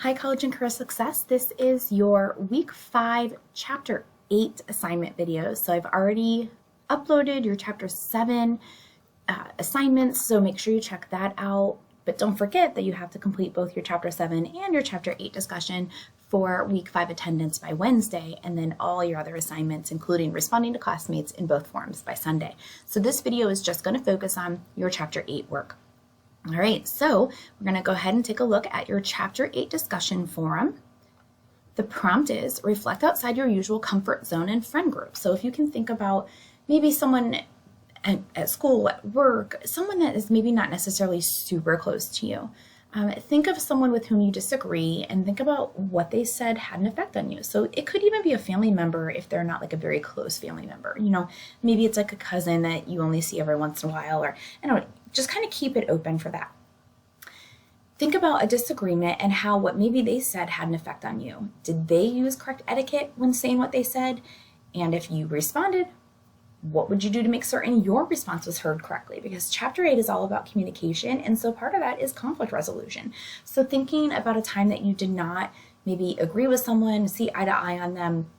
Hi, College and Career Success. This is your Week 5, Chapter 8 assignment video. So I've already uploaded your Chapter 7 assignments, so make sure you check that out. But don't forget that you have to complete both your Chapter 7 and your Chapter 8 discussion for Week 5 attendance by Wednesday, and then all your other assignments, including responding to classmates in both forms, by Sunday. So this video is just going to focus on your Chapter 8 work. All right, so we're going to go ahead and take a look at your Chapter 8 discussion forum. The prompt is, reflect outside your usual comfort zone and friend group. So if you can think about maybe someone at school, at work, someone that is maybe not necessarily super close to you. Think of someone with whom you disagree and think about what they said had an effect on you. So it could even be a family member if they're not like a very close family member. You know, maybe it's like a cousin that you only see every once in a while, or I don't know, just kind of keep it open for that. Think about a disagreement and how what maybe they said had an effect on you. Did they use correct etiquette when saying what they said? And if you responded, what would you do to make certain your response was heard correctly? Because Chapter 8 is all about communication, and so part of that is conflict resolution. So thinking about a time that you did not maybe agree with someone, see eye to eye on them,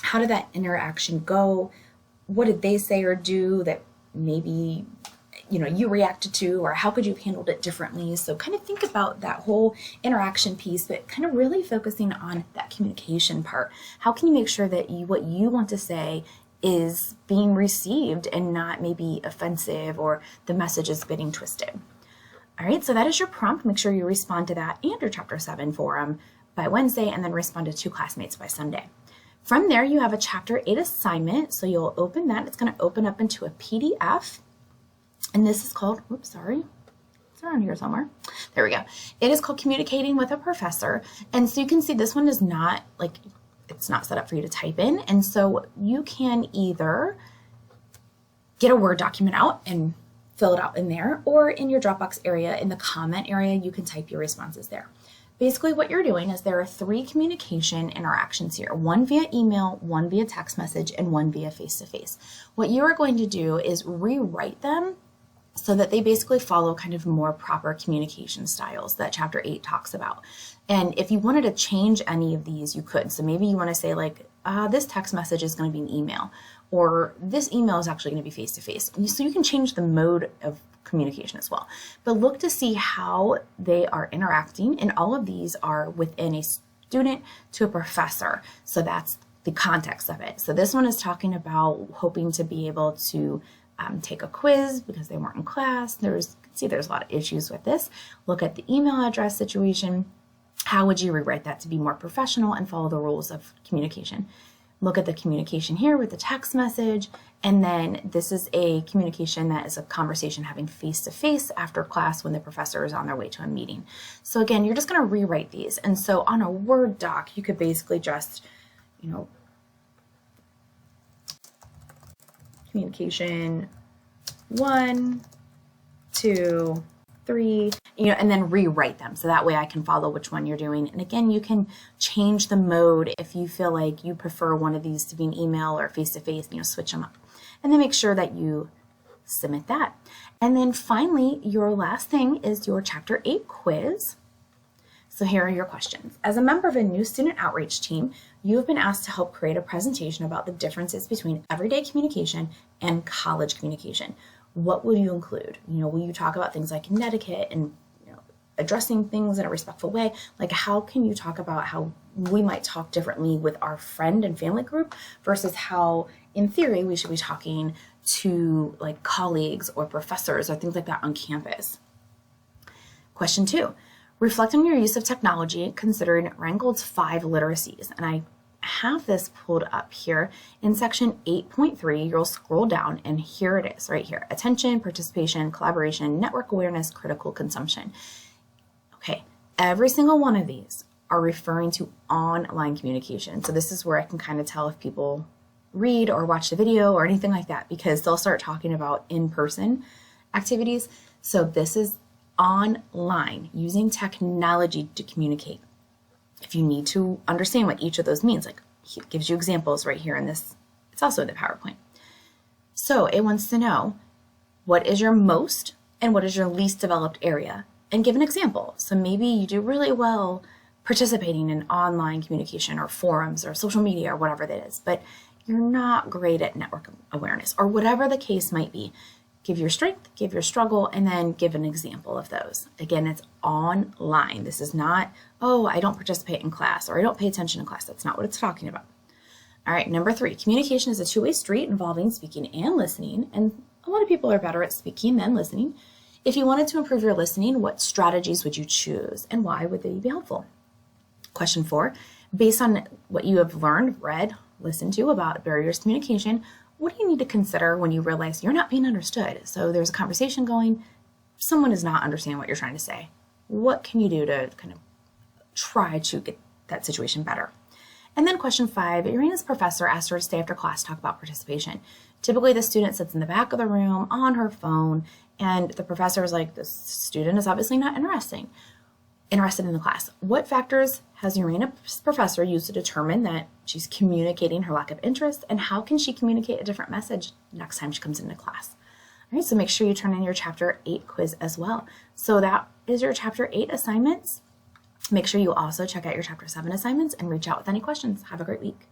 how did that interaction go? What did they say or do that maybe you reacted to, or how could you have handled it differently? So kind of think about that whole interaction piece, but kind of really focusing on that communication part. How can you make sure that what you want to say is being received and not maybe offensive, or the message is getting twisted? All right, so that is your prompt. Make sure you respond to that and your Chapter 7 forum by Wednesday, and then respond to 2 classmates by Sunday. From there, you have a Chapter 8 assignment. So you'll open that. It's going to open up into a PDF. And this is called, oops, sorry, it's around here somewhere. There we go. It is called Communicating with a Professor. And so you can see this one is not it's not set up for you to type in. And so you can either get a Word document out and fill it out in there, or in your Dropbox area, in the comment area, you can type your responses there. Basically what you're doing is there are 3 communication interactions here, 1 via email, 1 via text message, and 1 via face-to-face. What you are going to do is rewrite them so that they basically follow kind of more proper communication styles that Chapter 8 talks about. And if you wanted to change any of these, you could. So maybe you want to say this text message is going to be an email, or this email is actually going to be face-to-face. So you can change the mode of communication as well. But look to see how they are interacting, and all of these are within a student to a professor. So that's the context of it. So this one is talking about hoping to be able to take a quiz because they weren't in class. There's a lot of issues with this. Look at the email address situation. How would you rewrite that to be more professional and follow the rules of communication? Look at the communication here with the text message, and then this is a communication that is a conversation having face-to-face after class when the professor is on their way to a meeting. So again, you're just going to rewrite these. And so on a Word doc, you could basically just, communication 1, 2, 3, and then rewrite them. So that way I can follow which one you're doing. And again, you can change the mode if you feel like you prefer one of these to be an email or face-to-face, switch them up. And then make sure that you submit that. And then finally, your last thing is your Chapter 8 quiz. So here are your questions. As a member of a new student outreach team, you have been asked to help create a presentation about the differences between everyday communication and college communication. What will you include? Will you talk about things like etiquette and addressing things in a respectful way? Like, how can you talk about how we might talk differently with our friend and family group versus how, in theory, we should be talking to colleagues or professors or things like that on campus? Question 2. Reflect on your use of technology considering Reingold's 5 literacies. And I have this pulled up here in section 8.3. You'll scroll down and here it is right here. Attention, participation, collaboration, network awareness, critical consumption. Okay, every single one of these are referring to online communication. So this is where I can kind of tell if people read or watch the video or anything like that, because they'll start talking about in-person activities. So this is online, using technology to communicate. If you need to understand what each of those means, it gives you examples right here in this. It's also in the PowerPoint. So it wants to know, what is your most and what is your least developed area? And give an example. So maybe you do really well participating in online communication or forums or social media or whatever that is, but you're not great at network awareness or whatever the case might be. Give your strength, give your struggle, and then give an example of those. Again, it's online. This is not, oh, I don't participate in class or I don't pay attention in class. That's not what it's talking about. All right, number 3, communication is a two-way street involving speaking and listening, and a lot of people are better at speaking than listening. If you wanted to improve your listening, what strategies would you choose and why would they be helpful? Question 4, based on what you have learned, read, listened to about barriers to communication, what do you need to consider when you realize you're not being understood? So there's a conversation going, someone is not understanding what you're trying to say. What can you do to kind of try to get that situation better? And then question 5, Irina's professor asked her to stay after class to talk about participation. Typically the student sits in the back of the room on her phone, and the professor is like, this student is obviously not interested in the class. What factors has Irina's professor used to determine that she's communicating her lack of interest, and how can she communicate a different message next time she comes into class? All right, so make sure you turn in your Chapter 8 quiz as well. So that is your Chapter 8 assignments. Make sure you also check out your Chapter 7 assignments and reach out with any questions. Have a great week.